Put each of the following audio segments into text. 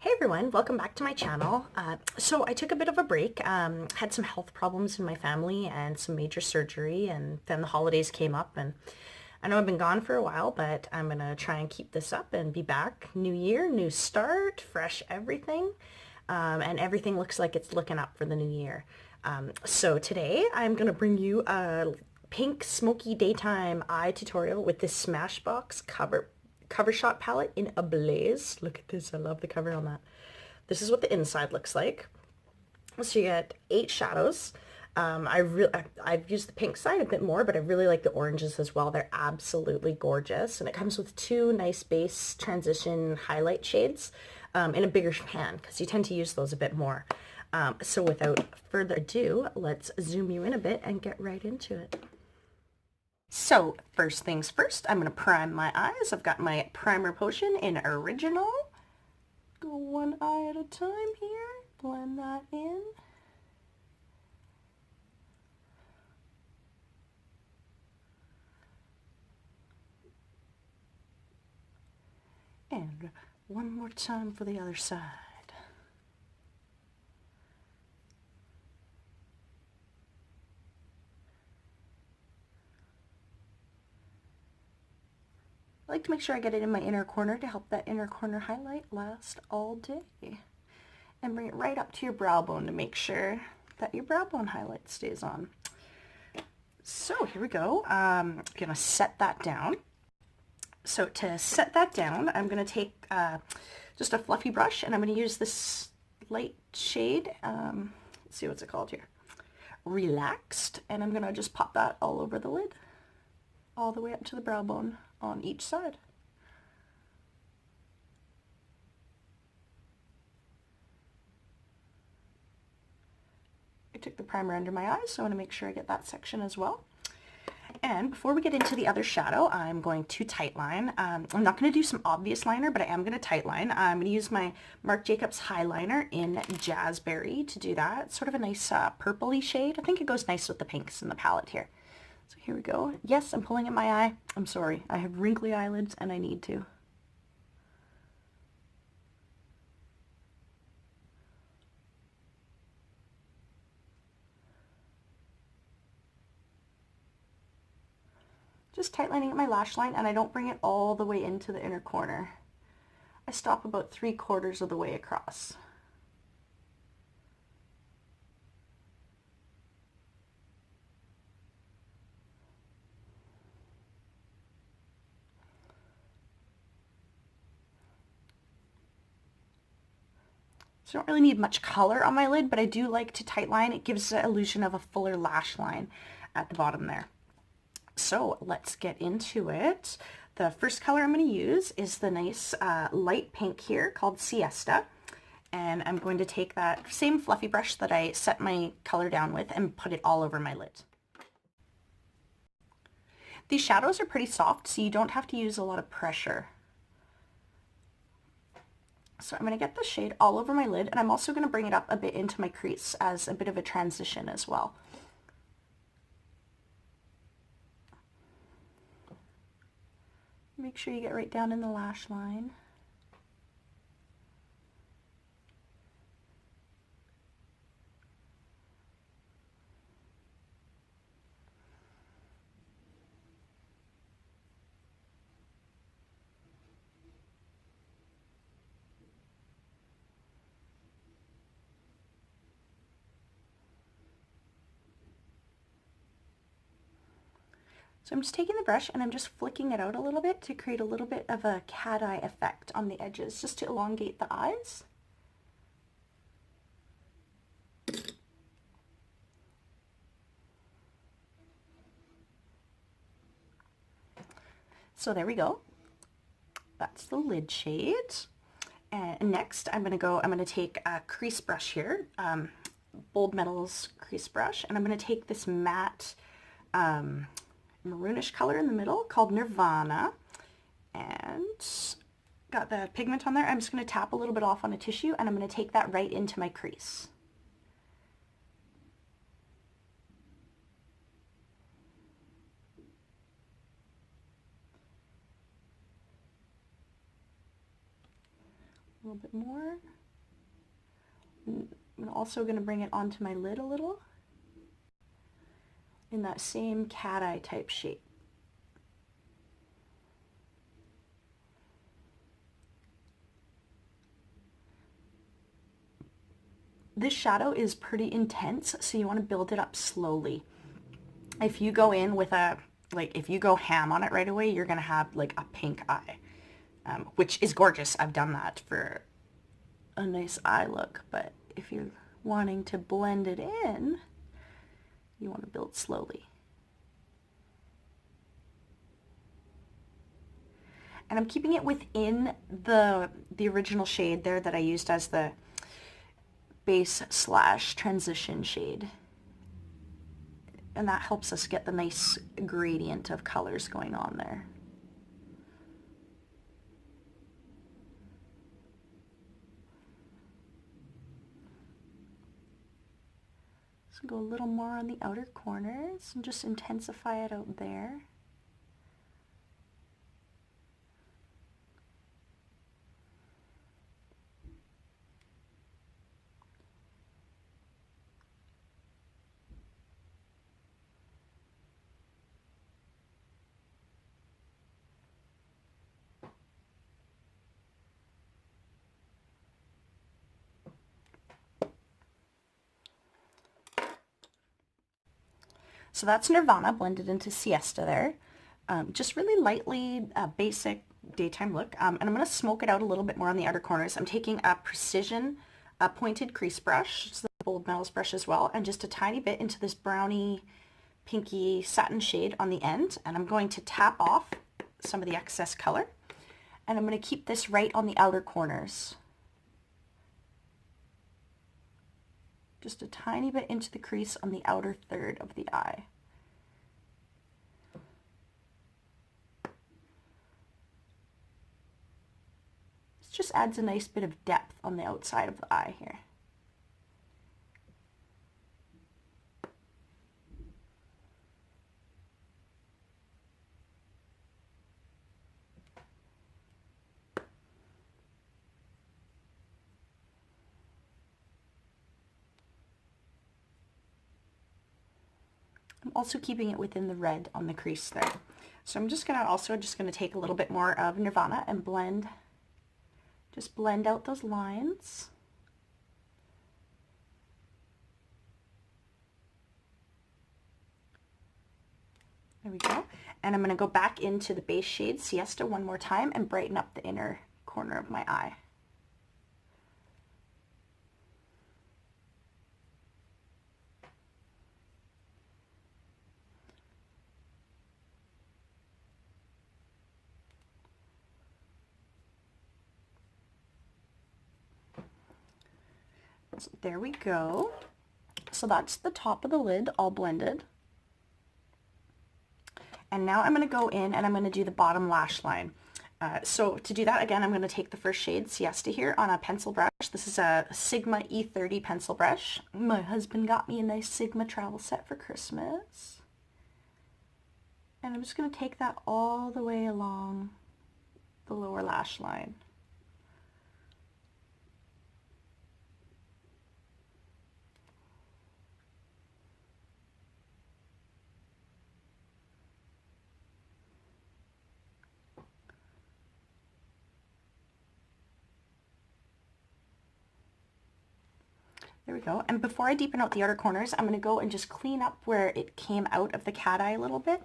Hey everyone, welcome back to my channel. So I took a bit of a break, had some health problems in my family and some major surgery, and then the holidays came up, and I know I've been gone for a while, but I'm gonna try and keep this up and be back. New year, new start, fresh everything, and everything looks like it's looking up for the new year. So today I'm gonna bring you a pink smoky daytime eye tutorial with this Smashbox Covershot palette in Ablaze. Look at this, I love the cover on that. This is what the inside looks like. So you get 8 shadows. I've used the pink side a bit more, but I really like the oranges as well. They're absolutely gorgeous. And it comes with 2 nice base transition highlight shades in a bigger pan, because you tend to use those a bit more. So without further ado, let's zoom you in a bit and get right into it. So first things first, I'm going to prime my eyes. I've got my primer potion in Original. Go one eye at a time here. Blend that in. And one more time for the other side. I like to make sure I get it in my inner corner to help that inner corner highlight last all day. And bring it right up to your brow bone to make sure that your brow bone highlight stays on. So here we go. I'm going to set that down. So to set that down, I'm going to take just a fluffy brush, and I'm going to use this light shade. Let's see, what's it called here? Relaxed. And I'm going to just pop that all over the lid, all the way up to the brow bone on each side. I took the primer under my eyes, so I want to make sure I get that section as well. And before we get into the other shadow, I'm going to tightline. I'm not going to do some obvious liner, but I am going to tightline. I'm going to use my Marc Jacobs Highliner in Jazzberry to do that. It's sort of a nice purpley shade. I think it goes nice with the pinks in the palette here. So here we go. Yes, I'm pulling at my eye. I'm sorry. I have wrinkly eyelids and I need to. Just tightlining at my lash line, and I don't bring it all the way into the inner corner. I stop about 3/4 of the way across. So I don't really need much color on my lid, but I do like to tightline. It gives the illusion of a fuller lash line at the bottom there. So let's get into it. The first color I'm going to use is the nice light pink here called Siesta. And I'm going to take that same fluffy brush that I set my color down with and put it all over my lid. These shadows are pretty soft, so you don't have to use a lot of pressure. So I'm going to get the shade all over my lid, and I'm also going to bring it up a bit into my crease as a bit of a transition as well. Make sure you get right down in the lash line. So I'm just taking the brush and I'm just flicking it out a little bit to create a little bit of a cat eye effect on the edges, just to elongate the eyes. So there we go. That's the lid shade. And next I'm going to take a crease brush here, Bold Metals crease brush, and I'm going to take this matte maroonish color in the middle called Nirvana, and got the pigment on there. I'm just going to tap a little bit off on a tissue, and I'm going to take that right into my crease. A little bit more. I'm also going to bring it onto my lid a little in that same cat eye type shape. This shadow is pretty intense, so you want to build it up slowly. If you go in with if you go ham on it right away, you're going to have like a pink eye, which is gorgeous. I've done that for a nice eye look, but if you're wanting to blend it in, you want to build slowly. And I'm keeping it within the original shade there that I used as the base / transition shade. And that helps us get the nice gradient of colors going on there. So go a little more on the outer corners and just intensify it out there. So that's Nirvana blended into Siesta there. Just really lightly basic daytime look. And I'm going to smoke it out a little bit more on the outer corners. I'm taking a Precision pointed crease brush, it's the Bold Metals brush as well, and just a tiny bit into this browny, pinky satin shade on the end. And I'm going to tap off some of the excess color. And I'm going to keep this right on the outer corners. Just a tiny bit into the crease on the outer third of the eye. This just adds a nice bit of depth on the outside of the eye here. I'm also keeping it within the red on the crease there. So I'm just gonna take a little bit more of Nirvana and just blend out those lines. There we go. And I'm gonna go back into the base shade Siesta one more time and brighten up the inner corner of my eye. So there we go. So that's the top of the lid all blended. And now I'm going to go in and I'm going to do the bottom lash line. So to do that, again, I'm going to take the first shade, Siesta, here on a pencil brush. This is a Sigma E30 pencil brush. My husband got me a nice Sigma travel set for Christmas. And I'm just going to take that all the way along the lower lash line. There we go. And before I deepen out the outer corners, I'm going to go and just clean up where it came out of the cat eye a little bit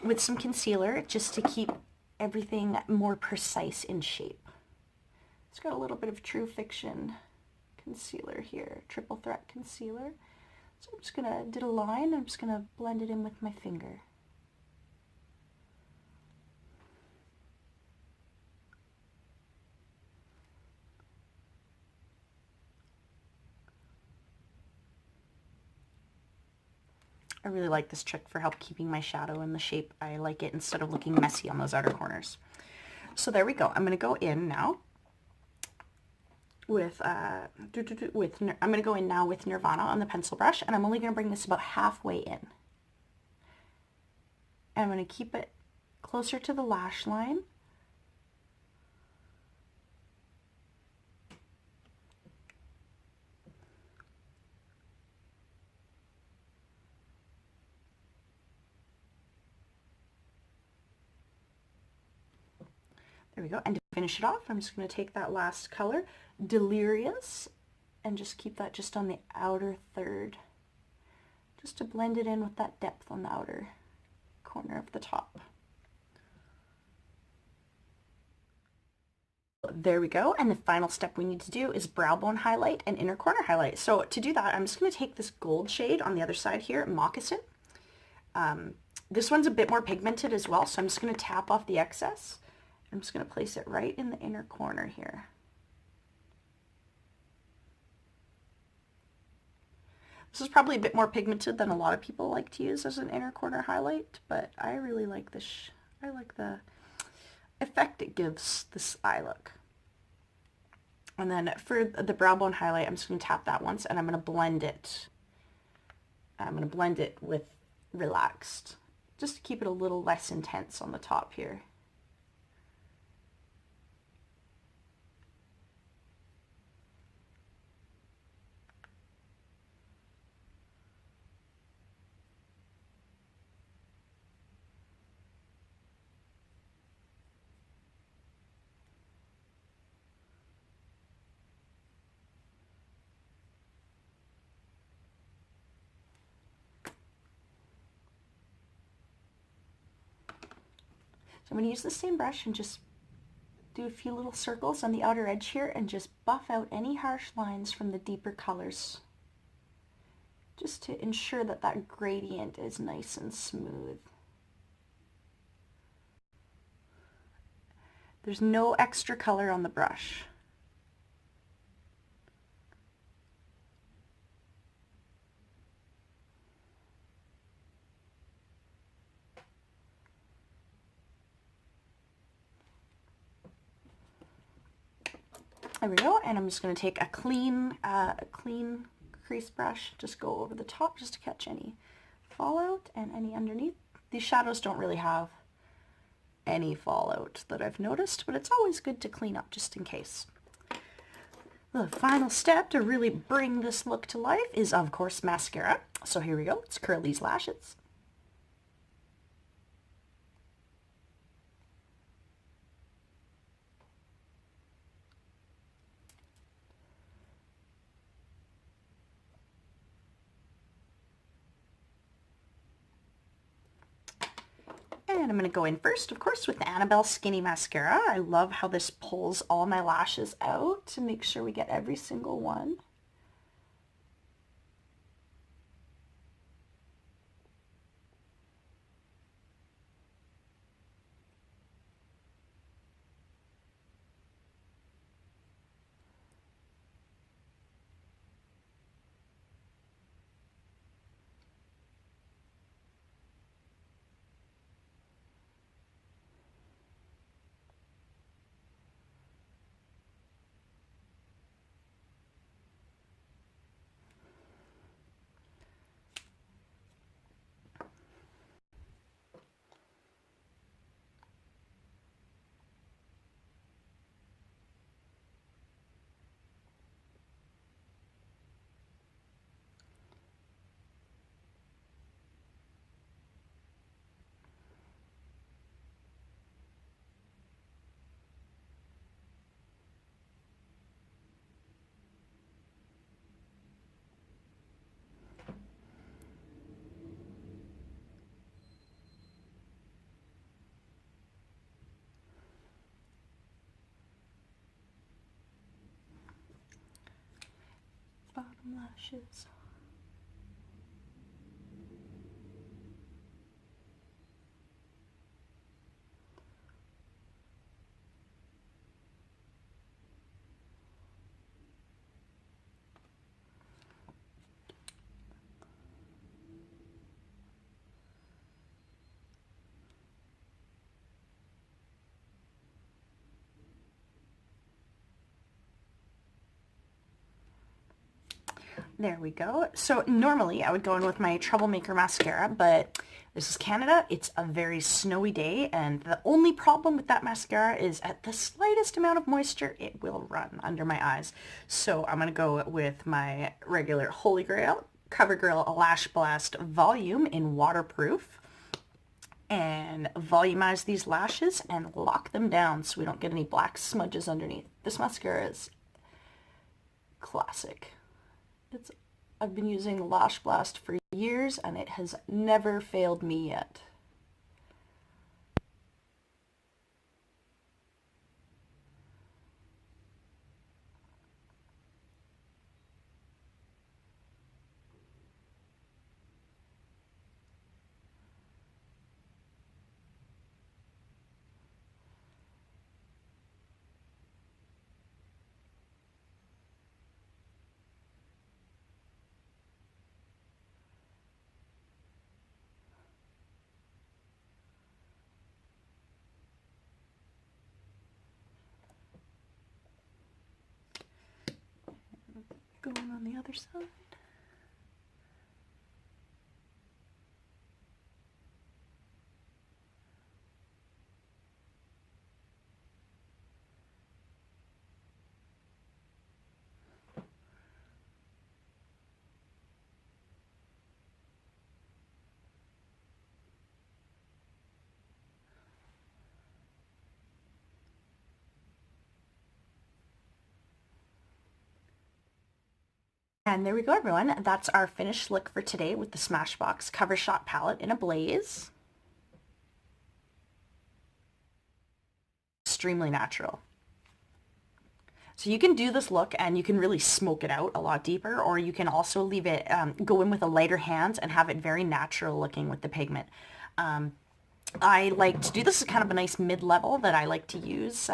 with some concealer, just to keep everything more precise in shape. It's got a little bit of True Fiction concealer here, triple threat concealer. So I'm just going to do a line, I'm just going to blend it in with my finger. I really like this trick for help keeping my shadow in the shape I like it instead of looking messy on those outer corners. So there we go. I'm going to go in now with I'm going to go in now with Nirvana on the pencil brush, and I'm only going to bring this about halfway in. And I'm going to keep it closer to the lash line. There we go. And to finish it off, I'm just going to take that last color, Delirious, and just keep that just on the outer third, just to blend it in with that depth on the outer corner of the top. There we go. And the final step we need to do is brow bone highlight and inner corner highlight. So to do that, I'm just going to take this gold shade on the other side here, Moccasin. This one's a bit more pigmented as well, so I'm just going to tap off the excess. I'm just going to place it right in the inner corner here. This is probably a bit more pigmented than a lot of people like to use as an inner corner highlight, but I really like this. I like the effect it gives this eye look. And then for the brow bone highlight, I'm just going to tap that once, and I'm going to blend it. I'm going to blend it with Relaxed, just to keep it a little less intense on the top here. I'm going to use the same brush and just do a few little circles on the outer edge here and just buff out any harsh lines from the deeper colors, just to ensure that that gradient is nice and smooth. There's no extra color on the brush. There we go, and I'm just going to take a clean crease brush, just go over the top just to catch any fallout and any underneath. These shadows don't really have any fallout that I've noticed, but it's always good to clean up just in case. The final step to really bring this look to life is, of course, mascara. So here we go, let's curl these lashes. And I'm going to go in first, of course, with the Annabelle Skinny Mascara. I love how this pulls all my lashes out to make sure we get every single one. Bottom lashes. There we go. So normally I would go in with my Troublemaker mascara, but this is Canada. It's a very snowy day, and the only problem with that mascara is at the slightest amount of moisture, it will run under my eyes. So I'm going to go with my regular Holy Grail Covergirl Lashblast Volume in Waterproof. and volumize these lashes and lock them down so we don't get any black smudges underneath. This mascara is classic. I've been using Lashblast for years and it has never failed me yet. Going on the other side. And there we go, everyone. That's our finished look for today with the Smashbox Covershot palette in Ablaze. Extremely natural. So you can do this look and you can really smoke it out a lot deeper, or you can also leave it, go in with a lighter hand and have it very natural looking with the pigment. I like to do this as kind of a nice mid-level that I like to use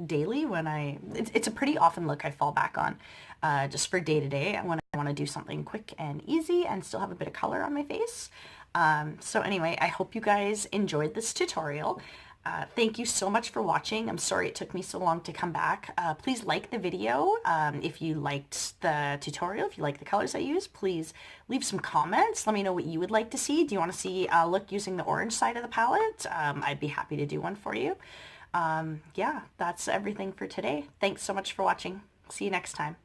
daily when it's a pretty often look I fall back on just for day-to-day when I want to do something quick and easy and still have a bit of color on my face. So anyway, I hope you guys enjoyed this tutorial. Thank you so much for watching. I'm sorry it took me so long to come back. Please like the video if you liked the tutorial. If you like the colors I use, please leave some comments. Let me know what you would like to see. Do you want to see a look using the orange side of the palette? I'd be happy to do one for you. Yeah, that's everything for today. Thanks so much for watching. See you next time.